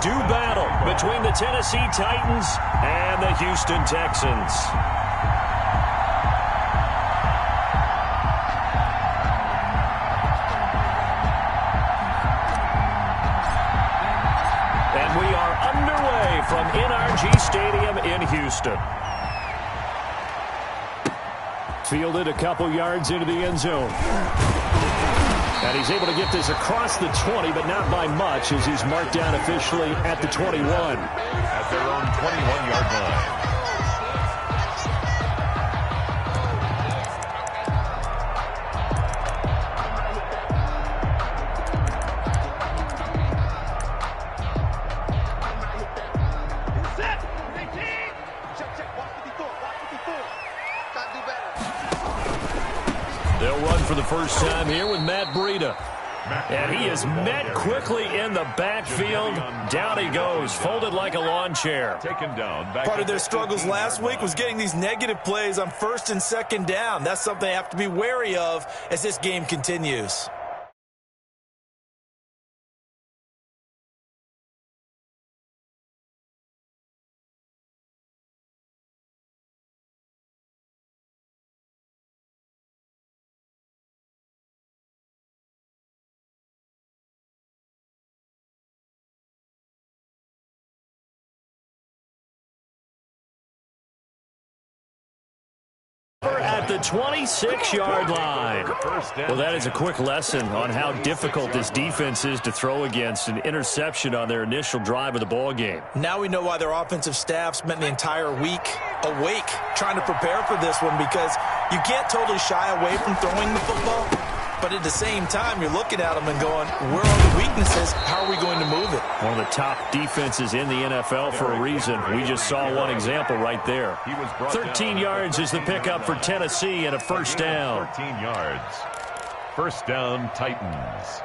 do battle between the Tennessee Titans and the Houston Texans. And we are underway from NRG Stadium in Houston. Fielded a couple yards into the end zone. And he's able to get this across the 20, but not by much, as he's marked down officially at the 21. At their own 21-yard line. They'll run for the first time here with Matt Breida. And he is met quickly in the backfield. Down he goes, folded like a lawn chair. Taken down. Part of their struggles last week was getting these negative plays on first and second down. That's something they have to be wary of as this game continues. At the 26-yard line. Well, that is a quick lesson on how difficult this defense is to throw against. An interception on their initial drive of the ball game. Now we know why their offensive staff spent the entire week awake trying to prepare for this one, because you can't totally shy away from throwing the football. But at the same time, you're looking at them and going, where are the weaknesses? How are we going to move it? One of the top defenses in the NFL for a reason. We just saw one example right there. 13 yards is the pickup for Tennessee and a first down. 13 yards. First down, Titans.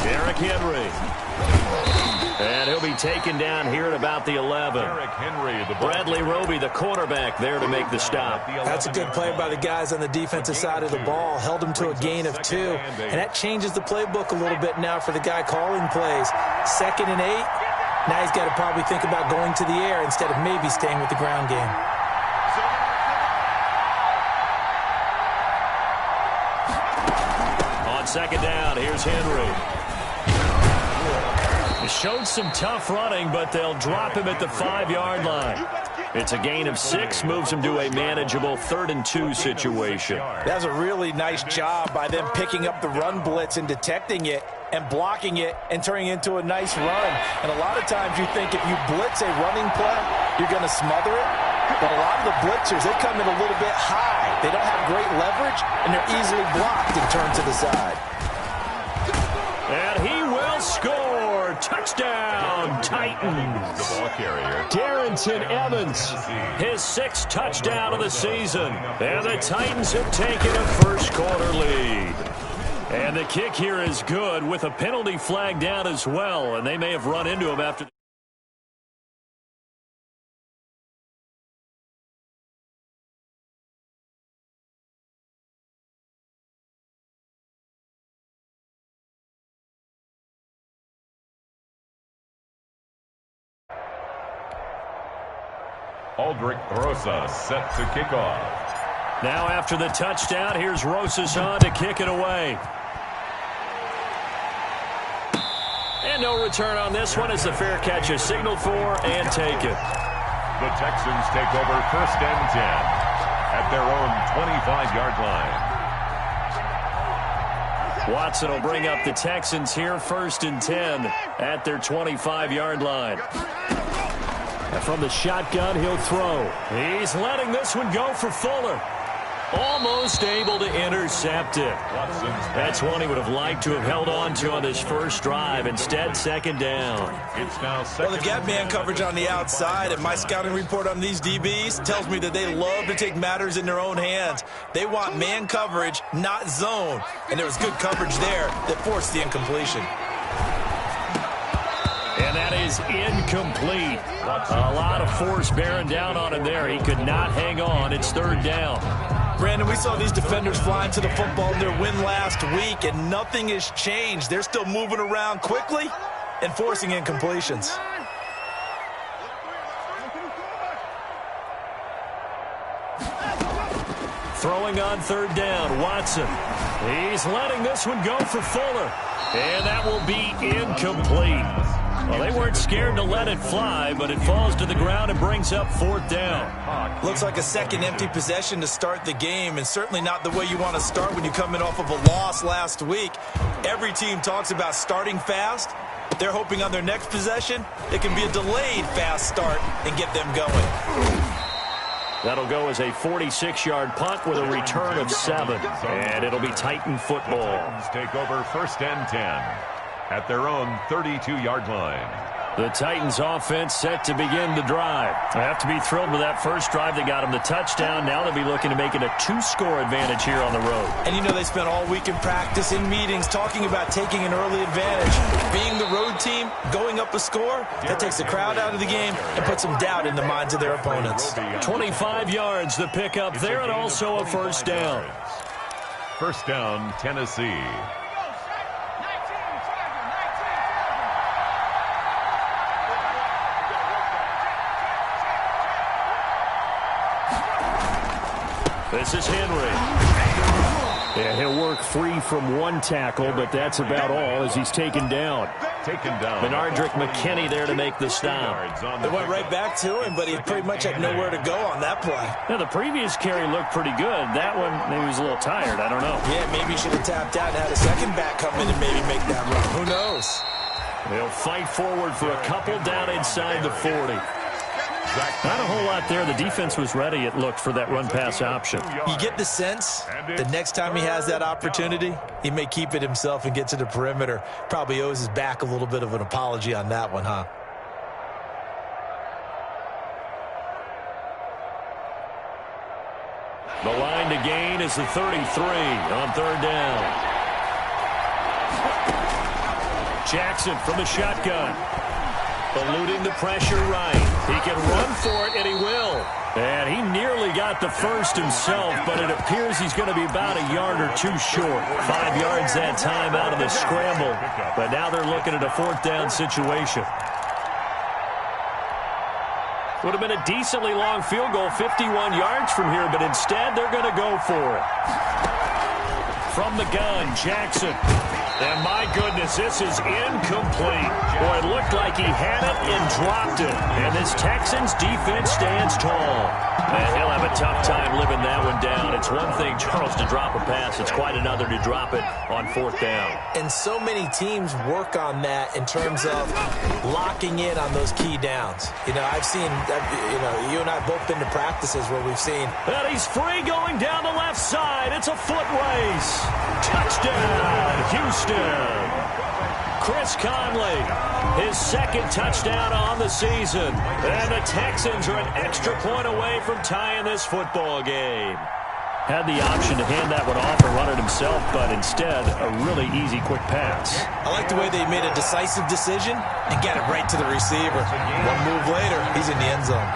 Derrick Henry. And he'll be taken down here at about the 11. Bradley Roby, the quarterback, there to make the stop. That's a good play by the guys on the defensive side of the ball. Held him to a gain of 2. And that changes the playbook a little bit now for the guy calling plays. 2nd and 8. Now he's got to probably think about going to the air instead of maybe staying with the ground game. On second down, here's Henry. Showed some tough running, but they'll drop him at the 5-yard line. It's a gain of 6, moves him to a manageable 3rd and 2 situation. That's a really nice job by them picking up the run blitz and detecting it and blocking it and turning it into a nice run. And a lot of times you think if you blitz a running play, you're going to smother it. But a lot of the blitzers, they come in a little bit high. They don't have great leverage, and they're easily blocked and turned to the side. And he will score. Touchdown, Titans. The ball carrier. Darrington Evans, his 6th touchdown of the season. And the Titans have taken a first-quarter lead. And the kick here is good with a penalty flag down as well. And they may have run into him after. Aldrich Rosas set to kick off. Now after the touchdown, here's Rosas on to kick it away. And no return on this one as the fair catch is signaled for and taken. The Texans take over 1st and 10 at their own 25-yard line. Watson will bring up the Texans here 1st and 10 at their 25-yard line. And from the shotgun, he'll throw. He's letting this one go for Fuller. Almost able to intercept it. That's one he would have liked to have held on to on this first drive. Instead, 2nd down. Well, they've got man coverage on the outside, and my scouting report on these DBs tells me that they love to take matters in their own hands. They want man coverage, not zone. And there was good coverage there that forced the incompletion. And that is is incomplete. A lot of force bearing down on him there. He could not hang on. It's third down. Brandon, we saw these defenders flying to the football in their win last week, and nothing has changed. They're still moving around quickly and forcing incompletions. Throwing on third down, Watson. He's letting this one go for Fuller. And that will be incomplete. Well, they weren't scared to let it fly, but it falls to the ground and brings up fourth down. Looks like a second empty possession to start the game, and certainly not the way you want to start when you come in off of a loss last week. Every team talks about starting fast. They're hoping on their next possession, it can be a delayed fast start and get them going. That'll go as a 46-yard punt with a return of 7. And it'll be Titan football. Take over first and 10 at their own 32-yard line. The Titans offense set to begin the drive. I have to be thrilled with that first drive. They got them the touchdown. Now they'll be looking to make it a 2-score advantage here on the road. And you know they spent all week in practice, in meetings, talking about taking an early advantage. Being the road team, going up a score, that takes the crowd out of the game and puts some doubt in the minds of their opponents. 25 yards the pickup there, and also a first down. First down, Tennessee. This is Henry. Yeah, he'll work free from one tackle, but that's about all as he's taken down. Benardrick McKinney there to make the stop. They went right back to him, but he pretty much had nowhere to go on that play. Yeah, the previous carry looked pretty good. That one, maybe he was a little tired. I don't know. Yeah, maybe he should have tapped out and had a second back come in and maybe make that run. Who knows? They'll fight forward for a couple down inside the 40. Not a whole lot there. The defense was ready, it looked, for that run-pass option. You get the sense the next time he has that opportunity, he may keep it himself and get to the perimeter. Probably owes his back a little bit of an apology on that one, huh? The line to gain is the 33 on third down. Jackson from the shotgun. Eluding the pressure right. He can run for it, and he will. And he nearly got the first himself, but it appears he's going to be about a yard or two short. 5 yards that time out of the scramble. But now they're looking at a fourth down situation. Would have been a decently long field goal, 51 yards from here, but instead they're going to go for it. From the gun, Jackson. And my goodness, this is incomplete. Boy, it looked like he had it and dropped it. And this Texans defense stands tall. And he'll have a tough time living that one down. It's one thing, Charles, to drop a pass. It's quite another to drop it on fourth down. And so many teams work on that in terms of locking in on those key downs. You know, I've seen, you and I both been to practices where we've seen. And he's free going down the left side. It's a foot race. Touchdown, Houston. Chris Conley, his second touchdown on the season. And the Texans are an extra point away from tying this football game. Had the option to hand that one off and run it himself, but instead, a really easy, quick pass. I like the way they made a decisive decision and got it right to the receiver. One move later, he's in the end zone.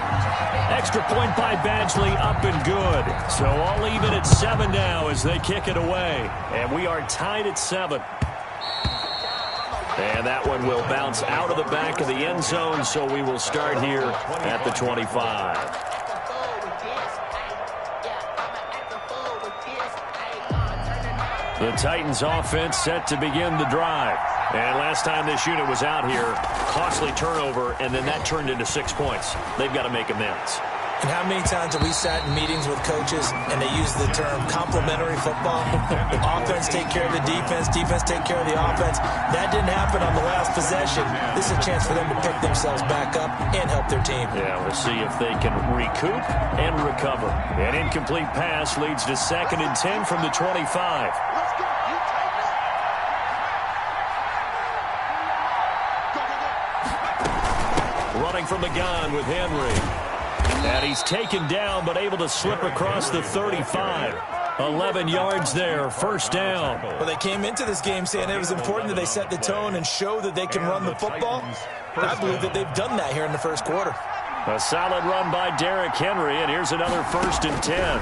Extra point by Badgley, up and good. So all even at 7 now as they kick it away. And we are tied at 7. And that one will bounce out of the back of the end zone, so we will start here at the 25. The Titans offense set to begin the drive. And last time this unit was out here, costly turnover, and then that turned into 6 points. They've got to make amends. And how many times have we sat in meetings with coaches and they use the term complementary football? Offense take care of the defense, defense take care of the offense. That didn't happen on the last possession. This is a chance for them to pick themselves back up and help their team. Yeah, we'll see if they can recoup and recover. An incomplete pass leads to 2nd and 10 from the 25. Running from the gun with Henry. And he's taken down, but able to slip across the 35. 11 yards there, first down. Well, they came into this game saying it was important that they set the tone and show that they can run the football. I believe that they've done that here in the first quarter. A solid run by Derrick Henry, and here's another 1st and 10.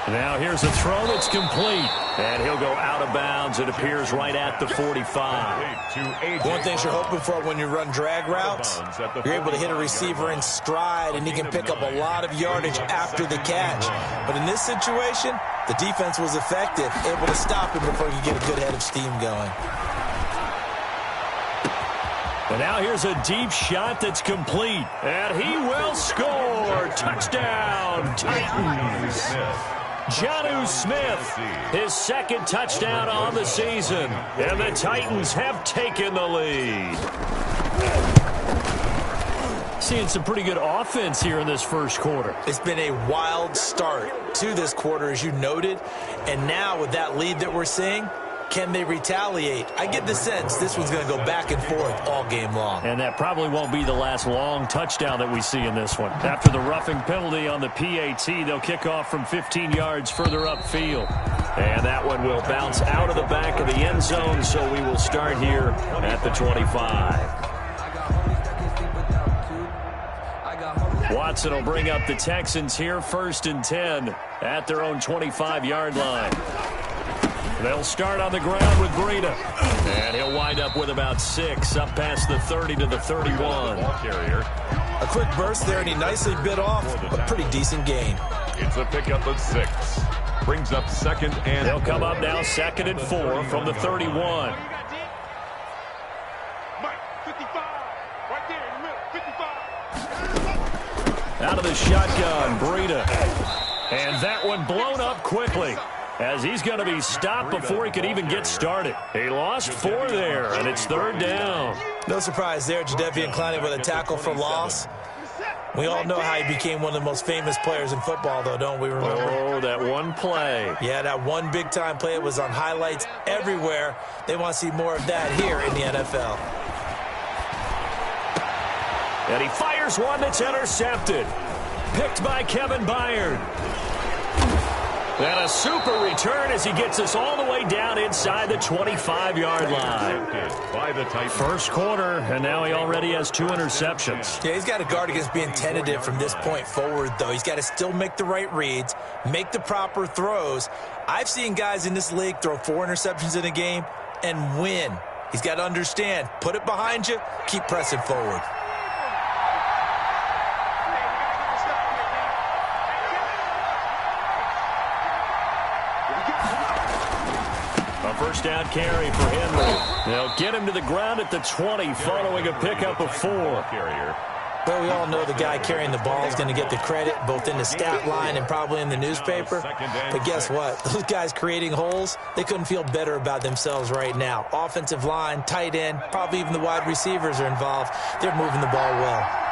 Now here's a throw that's complete, and he'll go out of bounds. It appears right at the 45. One thing you're hoping for when you run drag routes, you're able to hit a receiver in stride, and he can pick up a lot of yardage after the catch. But in this situation, the defense was effective, able to stop him before he could get a good head of steam going. And now here's a deep shot that's complete, and he will score. Touchdown, Titans. Jonnu Smith, his 2nd touchdown on the season, and the Titans have taken the lead. Seeing some pretty good offense here in this first quarter. It's been a wild start to this quarter, as you noted, and now with that lead that we're seeing, can they retaliate? I get the sense this one's going to go back and forth all game long. And that probably won't be the last long touchdown that we see in this one. After the roughing penalty on the PAT, they'll kick off from 15 yards further upfield. And that one will bounce out of the back of the end zone, so we will start here at the 25. Watson will bring up the Texans here, 1st and 10 at their own 25-yard line. They'll start on the ground with Breida. And he'll wind up with about 6, up past the 30 to the 31. A quick burst there, and he nicely bit off a pretty decent gain. It's a pickup of 6. Brings up 2nd and 4. They'll come up now 2nd and 4 from the 31. Out of the shotgun, Breida. And that one blown up quickly, as he's going to be stopped before he could even get started. He lost 4 there, and it's 3rd down. No surprise there, Jadeveon Clowney with a tackle for loss. We all know how he became one of the most famous players in football, though, don't we remember? Oh, that one play. Yeah, that one big-time play. It was on highlights everywhere. They want to see more of that here in the NFL. And he fires one that's intercepted. Picked by Kevin Byard. And a super return as he gets us all the way down inside the 25-yard line. First quarter, and now he already has 2 interceptions. Yeah, he's got to guard against being tentative from this point forward, though. He's got to still make the right reads, make the proper throws. I've seen guys in this league throw 4 interceptions in a game and win. He's got to understand, put it behind you, keep pressing forward. First down carry for Henry. They'll get him to the ground at the 20 following a pickup of 4. Well, we all know the guy carrying the ball is going to get the credit both in the stat line and probably in the newspaper. But guess what? Those guys creating holes, they couldn't feel better about themselves right now. Offensive line, tight end, probably even the wide receivers are involved. They're moving the ball well.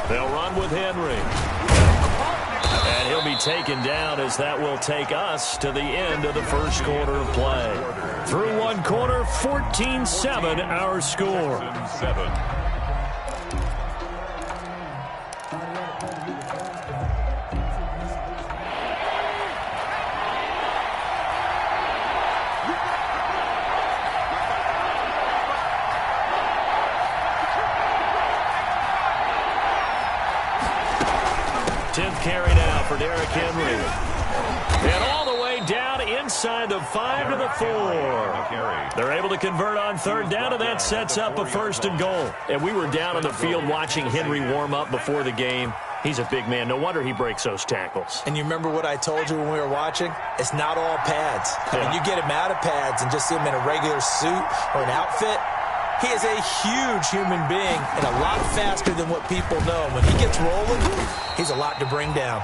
They'll run with Henry. And he'll be taken down, as that will take us to the end of the first quarter of play. Through one quarter, 14-7 our score. 7. Carry now for Derrick Henry. And all the way down inside the 5 to the 4. They're able to convert on 3rd down, and that sets up a 1st and goal. And we were down on the field watching Henry warm up before the game. He's a big man. No wonder he breaks those tackles. And you remember what I told you when we were watching? It's not all pads. I mean, you get him out of pads and just see him in a regular suit or an outfit. He is a huge human being and a lot faster than what people know. When he gets rolling, he's a lot to bring down.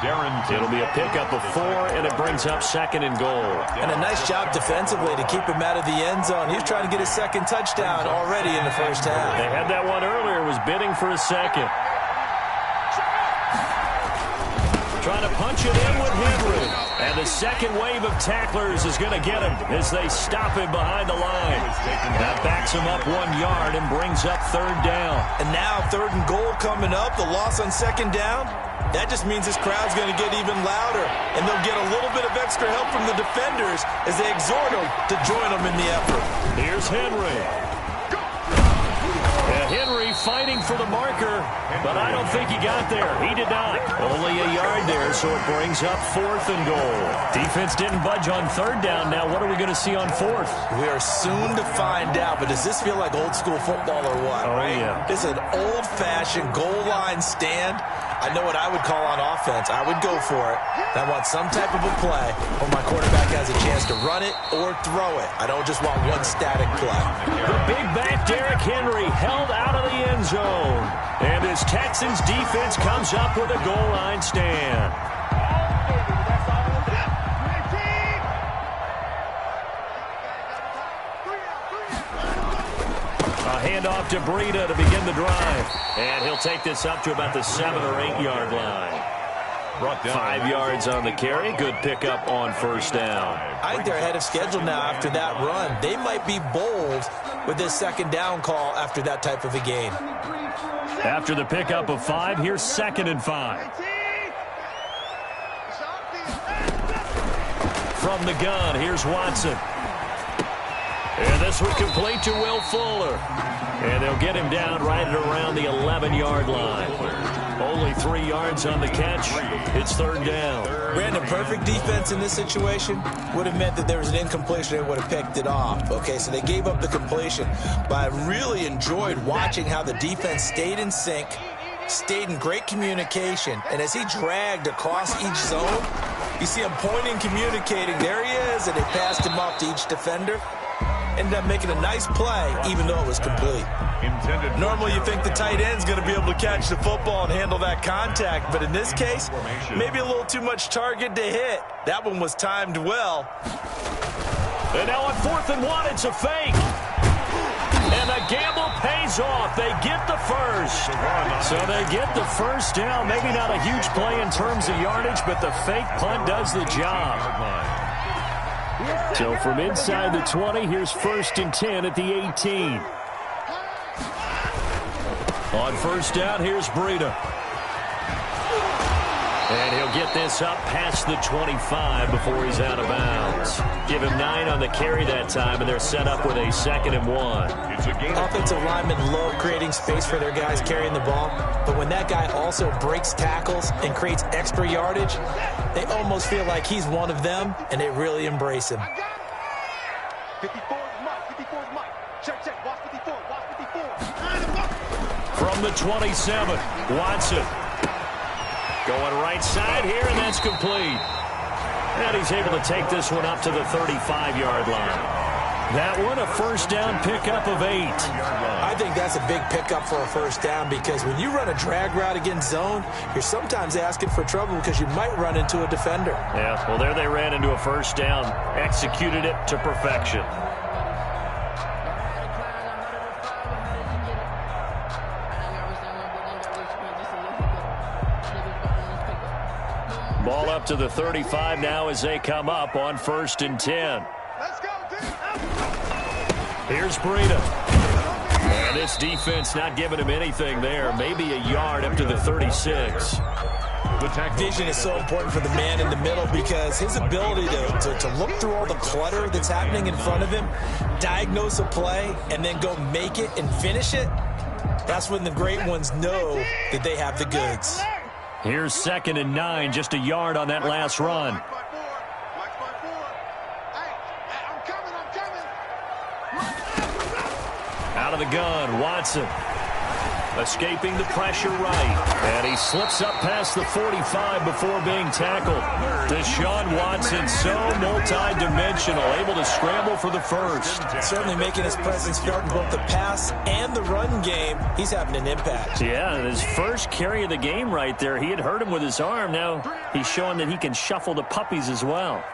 It'll be a pickup of 4, and it brings up 2nd and goal. And a nice job defensively to keep him out of the end zone. He was trying to get his 2nd touchdown already in the first half. They had that one earlier, was bidding for a 2nd. Trying to punch it in with Henry. And the second wave of tacklers is going to get him as they stop him behind the line. That backs him up 1 yard and brings up third down. And now 3rd and goal coming up. The loss on second down. That just means this crowd's going to get even louder. And they'll get a little bit of extra help from the defenders as they exhort them to join them in the effort. Here's Henry. And Henry fighting for the marker, but I don't think he got there. He did not. Only a yard there, so it brings up 4th and goal. Defense didn't budge on 3rd down. Now what are we going to see on 4th? We are soon to find out, but does this feel like old school football or what? Oh, right? yeah. This is an old-fashioned goal line stand. I know what I would call on offense. I would go for it. I want some type of a play where my quarterback has a chance to run it or throw it. I don't just want one static play. The big back Derrick Henry held out of the end zone. And this Texans defense comes up with a goal line stand. Handoff to Breida to begin the drive. And he'll take this up to about the 7 or 8 yard line. 5 yards on the carry. Good pickup on first down. I think they're ahead of schedule now after that run. They might be bold with this second down call after that type of a game. After the pickup of 5, here's 2nd and 5. From the gun, here's Watson. And this one complete to Will Fuller. And they'll get him down right at around the 11-yard line. Only 3 yards on the catch. It's 3rd down. Brandon, perfect defense in this situation would have meant that there was an incompletion and would have picked it off. Okay, so they gave up the completion. But I really enjoyed watching how the defense stayed in sync, stayed in great communication. And as he dragged across each zone, you see him pointing, communicating. There he is, and they passed him off to each defender. Ended up making a nice play, even though it was complete. Normally, you think the tight end's going to be able to catch the football and handle that contact, but in this case, maybe a little too much target to hit. That one was timed well. And now on 4th and 1, it's a fake. And the gamble pays off. They get the first. So they get the first down. Maybe not a huge play in terms of yardage, but the fake punt does the job. So from inside the 20, here's 1st and 10 at the 18. On first down, here's Breida. And he'll get this up past the 25 before he's out of bounds. Give him 9 on the carry that time, and they're set up with a 2nd and 1. Offensive linemen love creating space for their guys carrying the ball, but when that guy also breaks tackles and creates extra yardage, they almost feel like he's one of them, and they really embrace him. 54 is Mike. 54 is Mike. Check. Watch 54. Watch 54. From the 27, Watson. Going right side here, and that's complete. And he's able to take this one up to the 35-yard line. That one, a first down pickup of 8. I think that's a big pickup for a first down because when you run a drag route against zone, you're sometimes asking for trouble because you might run into a defender. Yeah, well, there they ran into a first down. Executed it to perfection. Ball up to the 35 now as they come up on 1st and 10. Let's go, dude. Here's Breida. And this defense not giving him anything there. Maybe a yard up to the 36. Vision is so important for the man in the middle because his ability to look through all the clutter that's happening in front of him, diagnose a play, and then go make it and finish it, that's when the great ones know that they have the goods. Here's 2nd and 9, just a yard on that last run. Out of the gun, Watson. Escaping the pressure right. And he slips up past the 45 before being tackled. Deshaun Watson, so multi-dimensional, able to scramble for the first. Certainly making his presence felt in both the pass and the run game. He's having an impact. Yeah, and his first carry of the game right there, he had hurt him with his arm. Now he's showing that he can shuffle the puppies as well.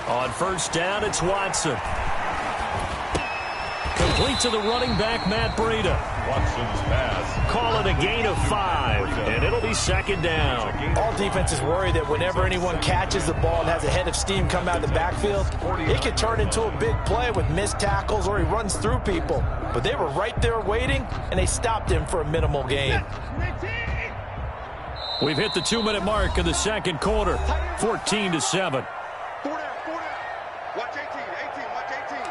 On first down, it's Watson. Complete to the running back, Matt Breida. Watson's pass. Call it a gain of 5, and it'll be second down. All defenses worry that whenever anyone catches the ball and has a head of steam come out of the backfield, it could turn into a big play with missed tackles or he runs through people. But they were right there waiting, and they stopped him for a minimal gain. We've hit the 2-minute mark of the second quarter, 14-7. Watch 18, watch 18.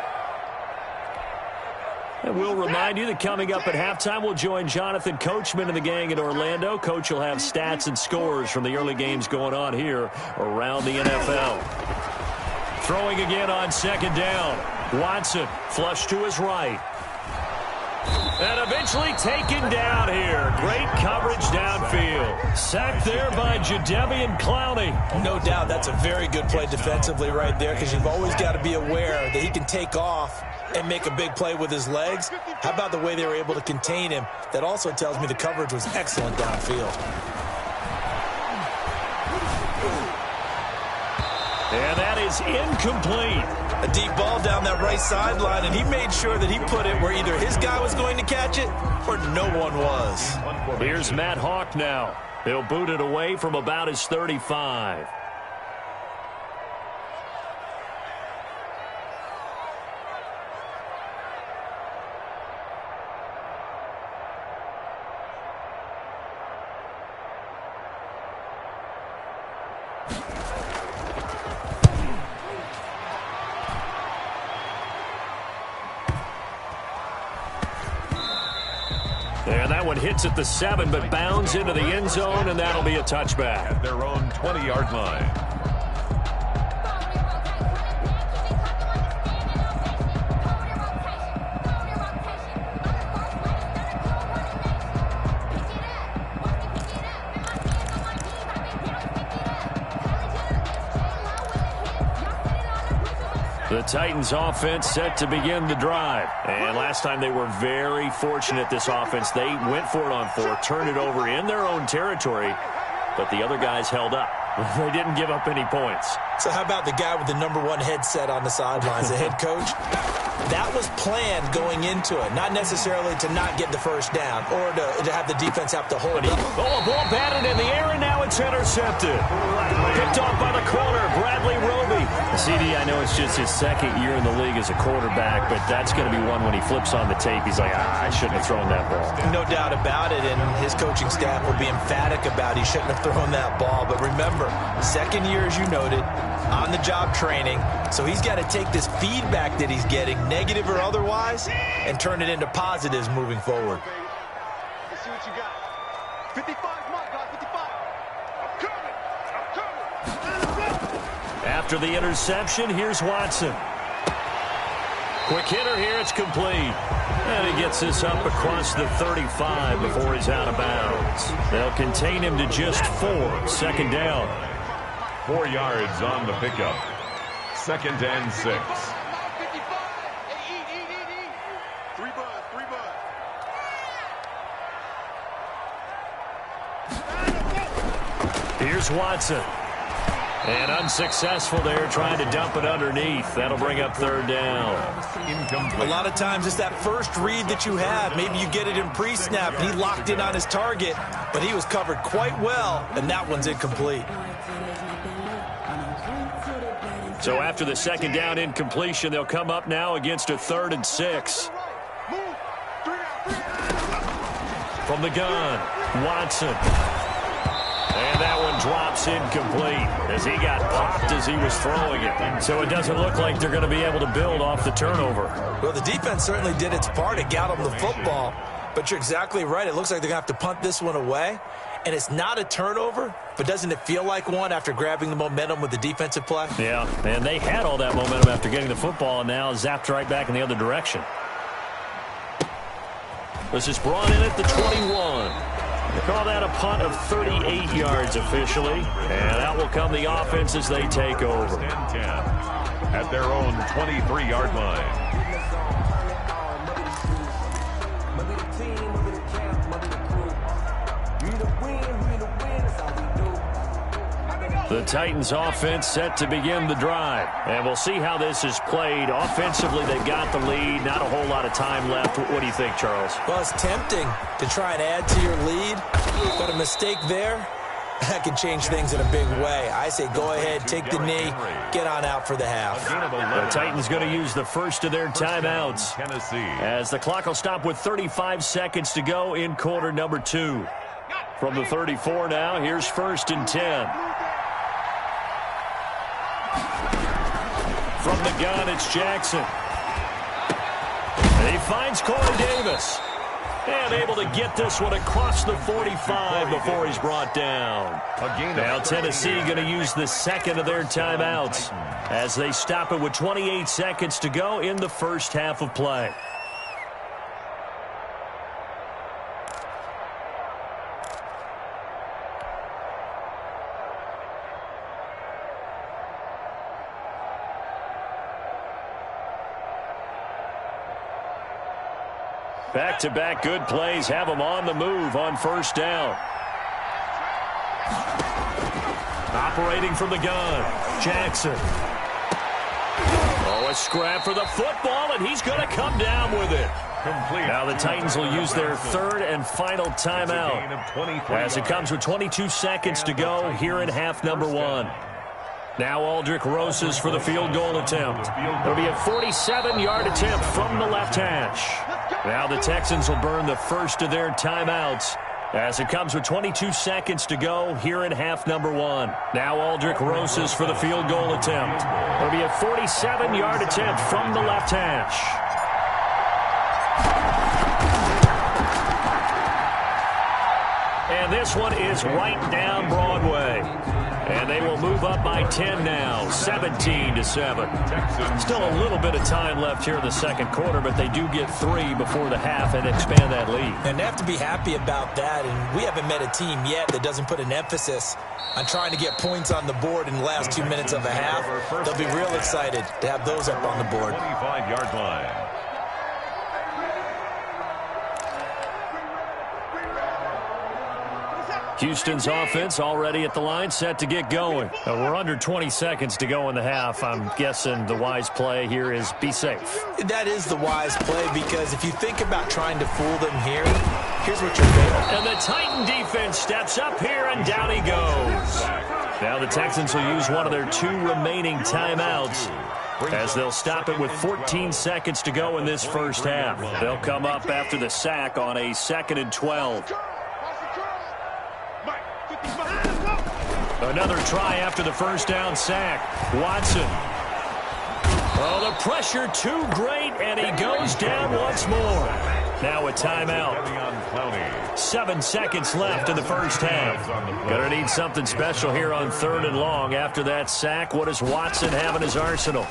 And we'll remind you that coming up at halftime, we'll join Jonathan Coachman and the gang in Orlando. Coach will have stats and scores from the early games going on here around the NFL. Throwing again on second down. Watson, flush to his right. And eventually taken down here. Great coverage downfield. Sacked there by Jadeveon Clowney. No doubt that's a very good play defensively right there, because you've always got to be aware that he can take off and make a big play with his legs. How about the way they were able to contain him? That also tells me the coverage was excellent downfield. And that is incomplete. A deep ball down that right sideline, and he made sure that he put it where either his guy was going to catch it or no one was. Here's Matt Hawk now. He'll boot it away from about his 35. And that one hits at the 7, but bounds into the end zone, and that'll be a touchback. At their own 20-yard line. The Titans offense set to begin the drive. And last time they were very fortunate, this offense. They went for it on 4, turned it over in their own territory, but the other guys held up. They didn't give up any points. So how about the guy with the #1 headset on the sidelines, the head coach? That was planned going into it, not necessarily to not get the first down or to have the defense have to hold it. Oh, a ball batted in the air, and now it's intercepted. Picked off by the corner, Bradley Roby. CD, I know it's just his second year in the league as a quarterback, but that's going to be one when he flips on the tape. He's like, I shouldn't have thrown that ball. No doubt about it, and his coaching staff will be emphatic about he shouldn't have thrown that ball. But remember, second year, as you noted, on-the-job training, so he's got to take this feedback that he's getting, negative or otherwise, and turn it into positives moving forward. Let's see what you got. 55 mark, guys, 55. I'm coming. After the interception, here's Watson. Quick hitter here, it's complete. And he gets this up across the 35 before he's out of bounds. They'll contain him to just 4. Second down. 4 yards on the pickup. 2nd and 6. 55. Hey, eat. 3 buzz. Here's Watson. And unsuccessful there, trying to dump it underneath. That'll bring up 3rd down. Incomplete. A lot of times it's that first read that you have. Maybe you get it in pre-snap, and he locked in on his target, but he was covered quite well, and that one's incomplete. So after the second down incompletion, they'll come up now against a 3rd and 6. From the gun, Watson. And that one drops incomplete as he got popped as he was throwing it. So it doesn't look like they're going to be able to build off the turnover. Well, the defense certainly did its part. It got them the football. But you're exactly right. It looks like they're going to have to punt this one away. And it's not a turnover, but doesn't it feel like one after grabbing the momentum with the defensive play? Yeah, and they had all that momentum after getting the football and now zapped right back in the other direction. This is brought in at the 21. They call that a punt of 38 yards officially. And out will come the offense as they take over. 10 at their own 23-yard line. The Titans offense set to begin the drive. And we'll see how this is played. Offensively, they've got the lead. Not a whole lot of time left. What do you think, Charles? Well, it's tempting to try and add to your lead, but a mistake there, that can change things in a big way. I say go ahead, take the knee, get on out for the half. The Titans going to use the first of their timeouts as the clock will stop with 35 seconds to go in quarter number 2. From the 34 now, here's 1st and 10. From the gun, it's Jackson. And he finds Corey Davis. And able to get this one across the 45 before he's brought down. Now Tennessee going to use the second of their timeouts as they stop it with 28 seconds to go in the first half of play. Back-to-back good plays have them on the move on first down. Operating from the gun, Jackson. Oh, a scrap for the football, and he's going to come down with it. Now the Titans will use their third and final timeout as it comes with 22 seconds to go here in half number 1. Now Aldrick Rosas for the field goal attempt. It'll be a 47-yard attempt from the left hash. Now the Texans will burn the first of their timeouts as it comes with 22 seconds to go here in half number 1. Now Aldrick Rosas for the field goal attempt. It'll be a 47-yard attempt from the left hash. And this one is right down Broadway. And they will move up by 10 now, 17-7. Still a little bit of time left here in the second quarter, but they do get 3 before the half and expand that lead. And they have to be happy about that, and we haven't met a team yet that doesn't put an emphasis on trying to get points on the board in the last 2 minutes of a half. They'll be real excited to have those up on the board. 25-yard line. Houston's offense already at the line, set to get going. We're under 20 seconds to go in the half. I'm guessing the wise play here is be safe. That is the wise play, because if you think about trying to fool them here, here's what you're doing. And the Titan defense steps up here, and down he goes. Now the Texans will use one of their 2 remaining timeouts as they'll stop it with 14 seconds to go in this first half. They'll come up after the sack on a 2nd and 12. Another try after the first down sack. Watson. Oh, the pressure too great, and he goes down once more. Now a timeout. 7 seconds left in the first half. Gonna need something special here on 3rd and long. After that sack, what does Watson have in his arsenal?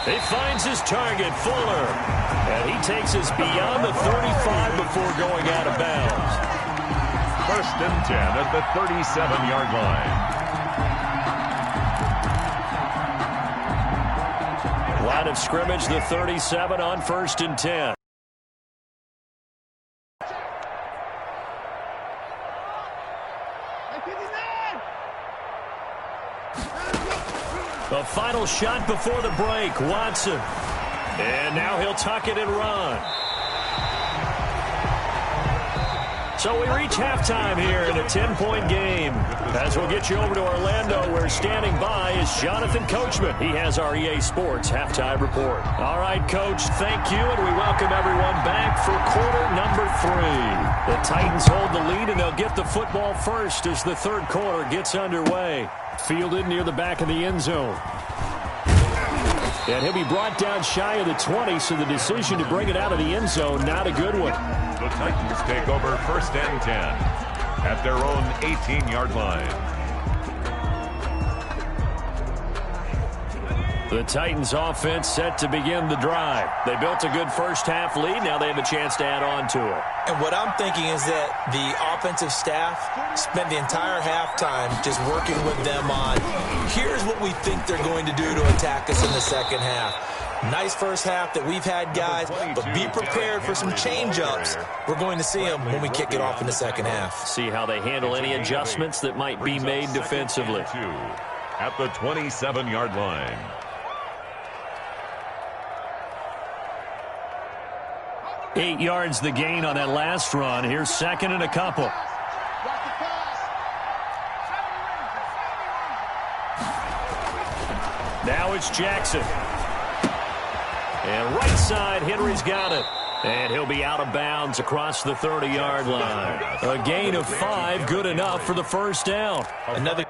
He finds his target, Fuller. And he takes us beyond the 35 before going out of bounds. 1st and 10 at the 37-yard line. Line of scrimmage, the 37 on 1st and 10. The final shot before the break, Watson. And now he'll tuck it and run. So we reach halftime here in a 10-point game. As we'll get you over to Orlando, where standing by is Jonathan Coachman. He has our EA Sports halftime report. All right, Coach, thank you, and we welcome everyone back for quarter number 3. The Titans hold the lead, and they'll get the football first as the 3rd quarter gets underway. Fielded near the back of the end zone. And he'll be brought down shy of the 20, so the decision to bring it out of the end zone, not a good one. The Titans take over 1st and 10 at their own 18-yard line. The Titans offense set to begin the drive. They built a good first half lead. Now they have a chance to add on to it. And what I'm thinking is that the offensive staff spent the entire halftime just working with them on, here's what we think they're going to do to attack us in the second half. Nice first half that we've had, guys, but be prepared for some change-ups. We're going to see them when we kick it off in the second half. See how they handle any adjustments that might be made defensively. At the 27-yard line. Eight yards the gain on that last run. Here's second and a couple. Now it's Jackson. And right side, Henry's got it. And he'll be out of bounds across the 30-yard line. A gain of 5, good enough for the first down. Another.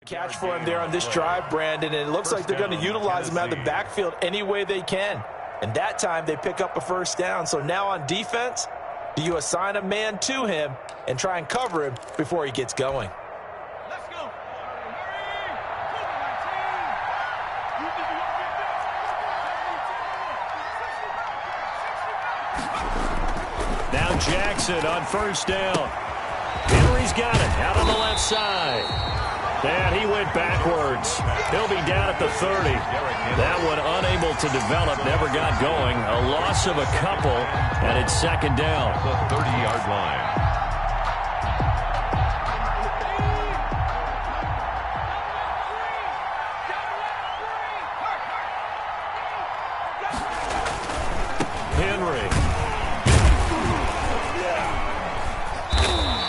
Catch for him there on this drive, Brandon, and it looks like they're going to utilize him out of the backfield any way they can. And that time they pick up a first down. So now on defense, do you assign a man to him and try and cover him before he gets going? Let's go. Now Jackson on first down. Henry's got it out on the left side. And he went backwards. He'll be down at the 30. That one unable to develop, never got going. A loss of a couple, and it's second down. The 30-yard line. Henry.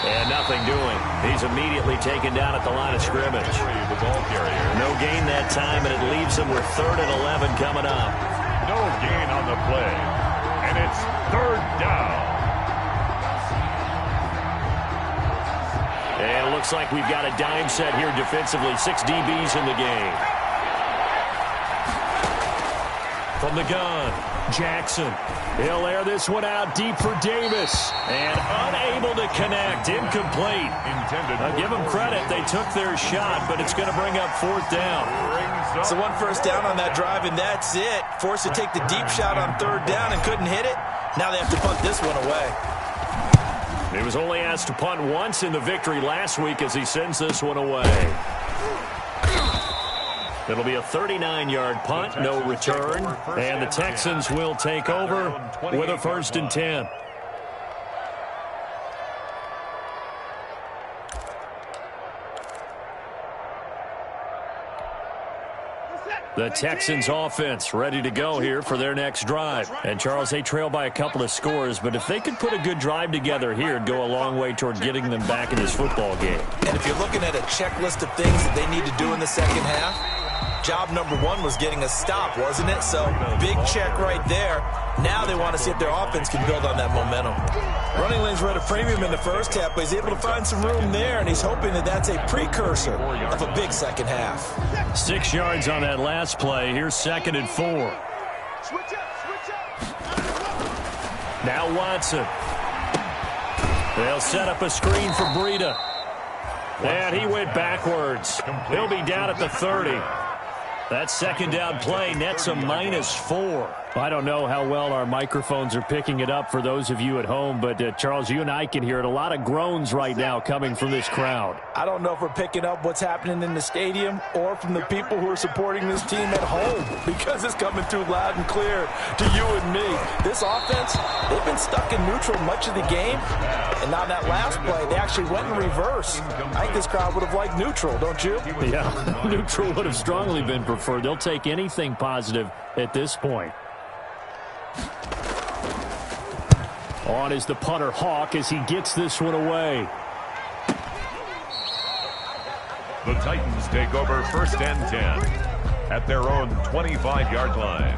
And nothing doing. He's immediately taken down at the line of scrimmage. The ball carrier. No gain that time, and it leaves him with 3rd and 11 coming up. No gain on the play. And it's 3rd down. And it looks like we've got a dime set here defensively. 6 DBs in the game. From the gun, Jackson. He'll air this one out deep for Davis. And unable to connect. Incomplete. Give them credit. They took their shot, but it's going to bring up 4th down. So one first down on that drive, and that's it. Forced to take the deep shot on 3rd down and couldn't hit it. Now they have to punt this one away. He was only asked to punt once in the victory last week as he sends this one away. It'll be a 39-yard punt, no return, and the Texans will take over with a 1st and 10. The Texans offense ready to go here for their next drive. And Charles, they trail by a couple of scores, but if they could put a good drive together here, it'd go a long way toward getting them back in this football game. And if you're looking at a checklist of things that they need to do in the second half, job number 1 was getting a stop, wasn't it? So big check right there. Now they want to see if their offense can build on that momentum. Running lanes were at a premium in the first half, but he's able to find some room there, and he's hoping that that's a precursor of a big second half. 6 yards on that last play. Here's 2nd and 4. Now Watson. They'll set up a screen for Breida. And he went backwards. He'll be down at the 30. That second down play nets a -4. I don't know how well our microphones are picking it up for those of you at home, but Charles, you and I can hear it. A lot of groans right now coming from this crowd. I don't know if we're picking up what's happening in the stadium or from the people who are supporting this team at home, because it's coming through loud and clear to you and me. This offense, they've been stuck in neutral much of the game, and on that last play, they actually went in reverse. I think this crowd would have liked neutral, don't you? Yeah, neutral would have strongly been preferred. They'll take anything positive at this point. On is the punter, Hawk, as he gets this one away. The Titans take over 1st and 10 at their own 25-yard line.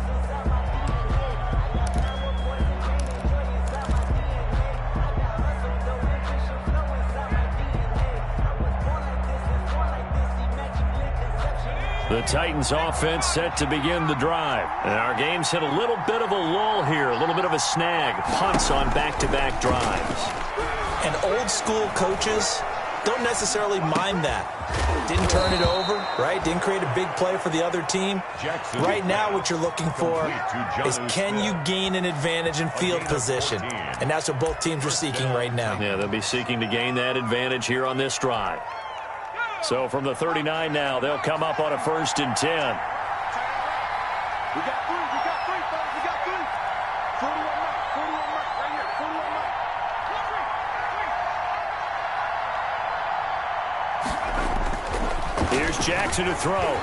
The Titans offense set to begin the drive. And our game's hit a little bit of a lull here, a little bit of a snag. Punts on back-to-back drives. And old school coaches don't necessarily mind that. Didn't turn it over, right? Didn't create a big play for the other team. Right now what you're looking for is, can you gain an advantage in field position? And that's what both teams are seeking right now. Yeah, they'll be seeking to gain that advantage here on this drive. So from the 39 now, they'll come up on a 1st and 10. We got three, fellas, we got three. 41 Mike, right here, 41 Mike. Here's Jackson to throw.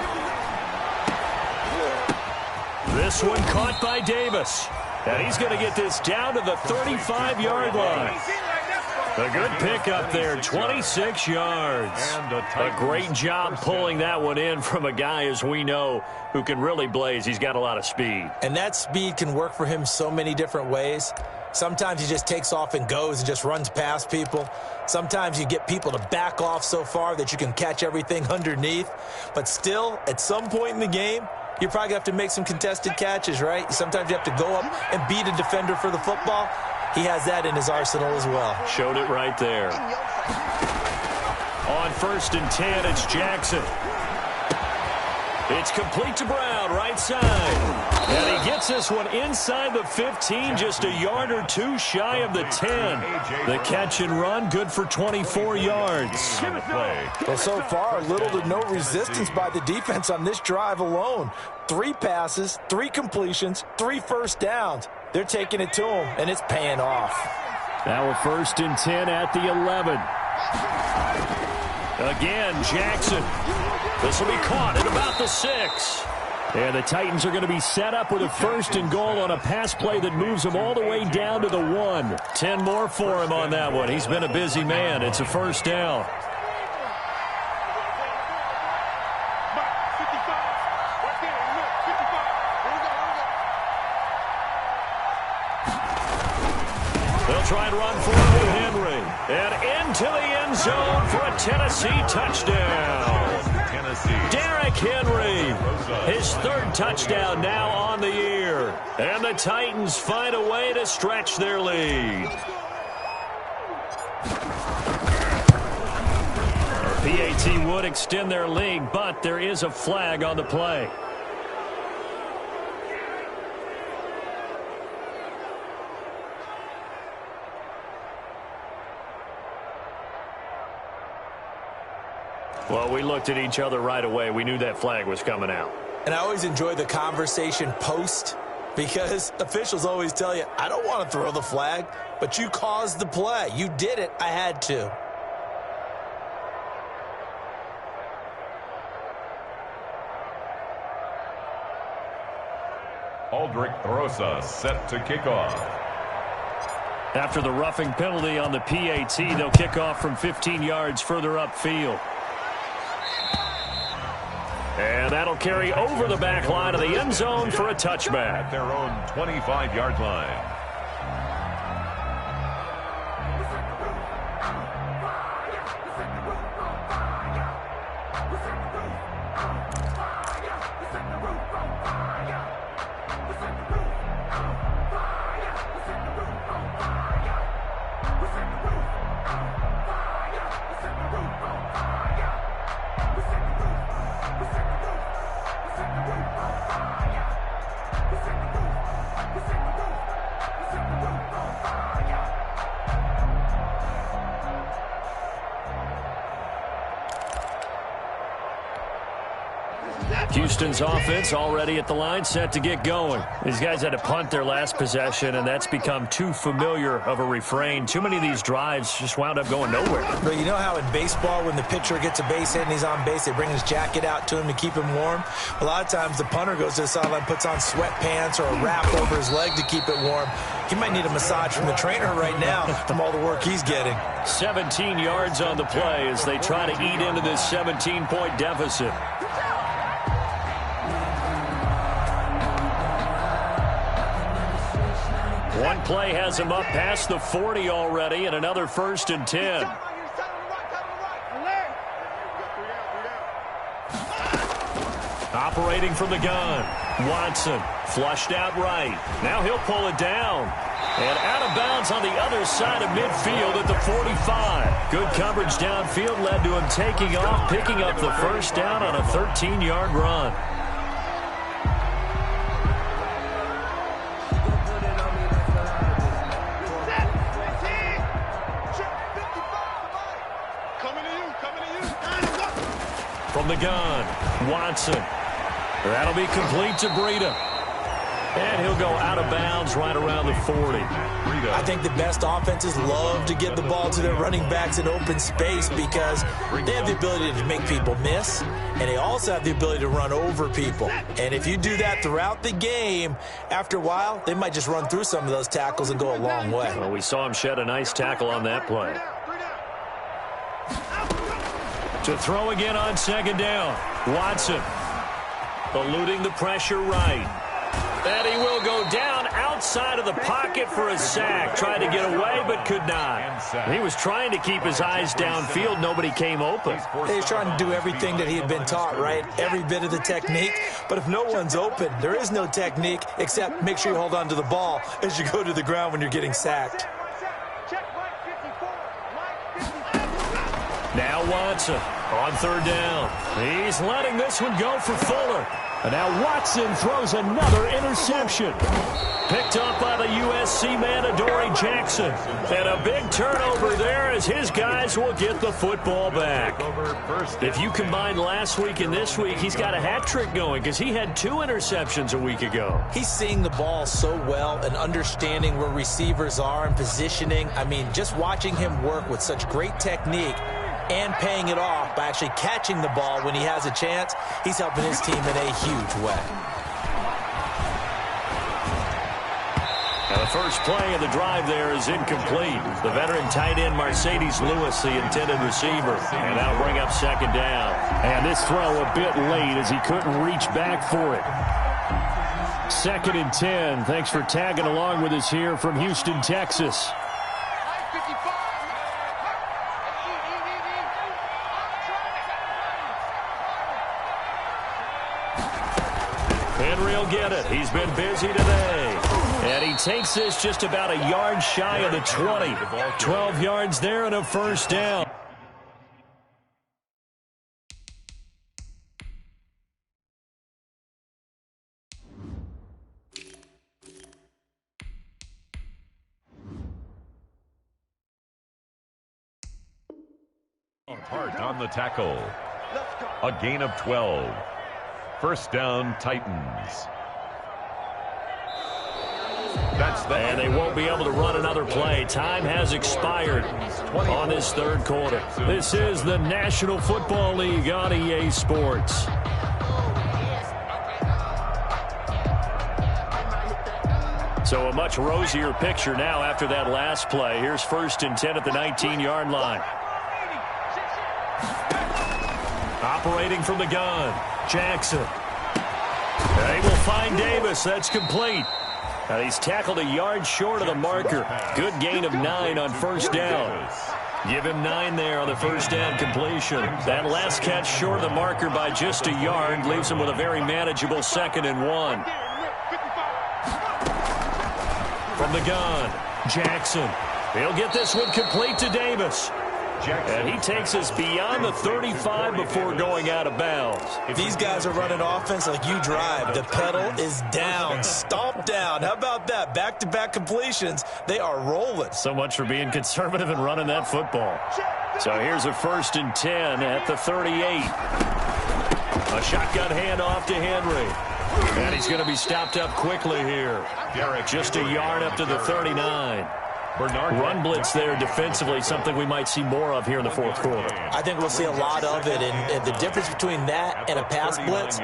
This one caught by Davis. And he's going to get this down to the 35-yard line. A good pickup there, 26 yards. A great job pulling that one in from a guy, as we know, who can really blaze. He's got a lot of speed. And that speed can work for him so many different ways. Sometimes he just takes off and goes and just runs past people. Sometimes you get people to back off so far that you can catch everything underneath. But still, at some point in the game, you're probably going to have to make some contested catches, right? Sometimes you have to go up and beat a defender for the football. He has that in his arsenal as well. Showed it right there. On 1st and 10, it's Jackson. It's complete to Brown, right side. And he gets this one inside the 15, just a yard or two shy of the 10. The catch and run, good for 24 yards. Well, so far, little to no resistance by the defense on this drive alone. 3 passes, 3 completions, 3 first downs. They're taking it to him, and it's paying off. Now a 1st and 10 at the 11. Again, Jackson. This will be caught at about the 6. And the Titans are going to be set up with a 1st and goal on a pass play that moves him all the way down to the 1. 10 more for him on that one. He's been a busy man. It's a 1st down. They'll try and run for it with Henry. And into the end zone for a Tennessee touchdown. Derrick Henry, his 3rd touchdown now on the year. And the Titans find a way to stretch their lead. PAT would extend their lead, but there is a flag on the play. Well, we looked at each other right away. We knew that flag was coming out. And I always enjoy the conversation post, because officials always tell you, I don't want to throw the flag, but you caused the play. You did it. I had to. Aldrich Rosa set to kick off. After the roughing penalty on the PAT, they'll kick off from 15 yards further upfield. And that'll carry over the back line of the end zone for a touchback. At their own 25-yard line. Houston's offense already at the line, set to get going. These guys had to punt their last possession, and that's become too familiar of a refrain. Too many of these drives just wound up going nowhere. But you know how in baseball, when the pitcher gets a base hit and he's on base, they bring his jacket out to him to keep him warm? A lot of times the punter goes to the sideline, puts on sweatpants or a wrap over his leg to keep it warm. He might need a massage from the trainer right now from all the work he's getting. 17 yards on the play as they try to eat into this 17-point deficit. One play has him up past the 40 already, and another 1st and 10. Operating from the gun, Watson flushed out right. Now he'll pull it down. And out of bounds on the other side of midfield at the 45. Good coverage downfield led to him taking off, picking up the 1st down on a 13-yard run. From the gun, Watson. That'll be complete to Breida. And he'll go out of bounds right around the 40. I think the best offenses love to get the ball to their running backs in open space because they have the ability to make people miss, and they also have the ability to run over people. And if you do that throughout the game, after a while, they might just run through some of those tackles and go a long way. Well, we saw him shed a nice tackle on that play. To throw again on 2nd down, Watson eluding the pressure right. And he will go down outside of the pocket for a sack. Tried to get away, but could not. He was trying to keep his eyes downfield. Nobody came open. He's trying to do everything that he had been taught, right? Every bit of the technique. But if no one's open, there is no technique except make sure you hold on to the ball as you go to the ground when you're getting sacked. Now Watson on 3rd down. He's letting this one go for Fuller. And now Watson throws another interception. Picked up by the USC man, Adoree Jackson. And a big turnover there as his guys will get the football back. If you combine last week and this week, he's got a hat trick going because he had 2 interceptions a week ago. He's seeing the ball so well and understanding where receivers are and positioning. I mean, just watching him work with such great technique and paying it off by actually catching the ball when he has a chance, he's helping his team in a huge way. Now the first play of the drive there is incomplete. The veteran tight end Mercedes Lewis, the intended receiver. And that'll bring up 2nd down. And this throw a bit late as he couldn't reach back for it. 2nd and 10. Thanks for tagging along with us here from Houston, Texas. Henry will get it. He's been busy today. And he takes this just about a yard shy of the 20. 12 yards there and a 1st down. Hart on the tackle. A gain of 12. 1st down, Titans. And they won't be able to run another play. Time has expired on this 3rd quarter. This is the National Football League on EA Sports. So a much rosier picture now after that last play. Here's 1st and 10 at the 19-yard line. Operating from the gun, Jackson. They will find Davis. That's complete. He's tackled a yard short of the marker. Good gain of 9 on 1st down. Give him 9 there on the 1st down completion. That last catch short of the marker by just a yard leaves him with a very manageable 2nd and 1. From the gun, Jackson. He'll get this one complete to Davis. And he takes us beyond the 35 before going out of bounds. These guys are running offense like you drive. The pedal is down, stomped down. How about that? Back-to-back completions. They are rolling. So much for being conservative and running that football. So here's a 1st and 10 at the 38. A shotgun handoff to Henry. And he's going to be stopped up quickly here. Just a yard up to the 39. Run blitz there defensively, something we might see more of here in the 4th quarter. I think we'll see a lot of it, and the difference between that and a pass blitz,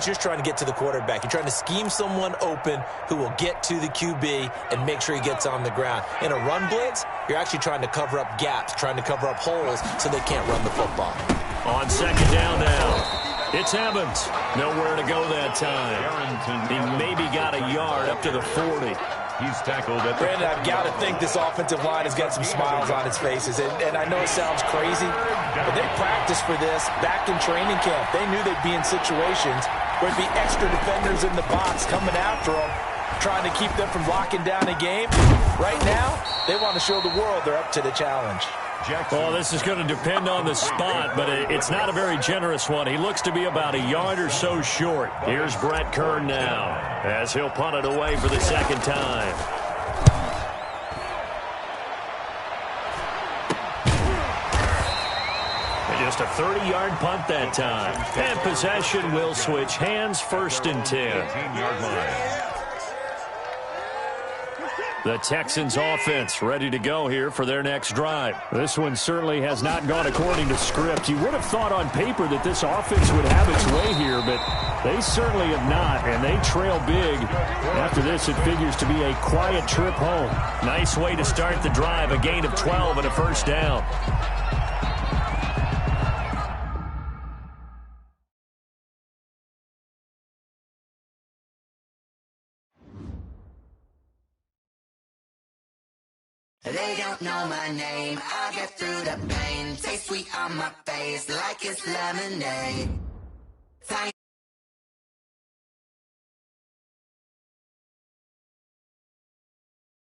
you're trying to get to the quarterback. You're trying to scheme someone open who will get to the QB and make sure he gets on the ground. In a run blitz, you're actually trying to cover up gaps, trying to cover up holes so they can't run the football. On 2nd down now, it's Evans. Nowhere to go that time. He maybe got a yard up to the 40. He's tackled at the... Brandon, I've got to think this offensive line has got some smiles on its faces. And I know it sounds crazy, but they practiced for this back in training camp. They knew they'd be in situations where there'd be extra defenders in the box coming after them, trying to keep them from locking down a game. Right now, they want to show the world they're up to the challenge. Well, this is going to depend on the spot, but it's not a very generous one. He looks to be about a yard or so short. Here's Brett Kern now, as he'll punt it away for the second time. Just a 30-yard punt that time. And possession will switch hands, 1st and 10. 18-yard line. The Texans offense ready to go here for their next drive. This one certainly has not gone according to script. You would have thought on paper that this offense would have its way here, but they certainly have not, and they trail big. After this, it figures to be a quiet trip home. Nice way to start the drive, a gain of 12 and a 1st down. They don't know my name, I get through the pain. Taste sweet on my face like it's lemonade.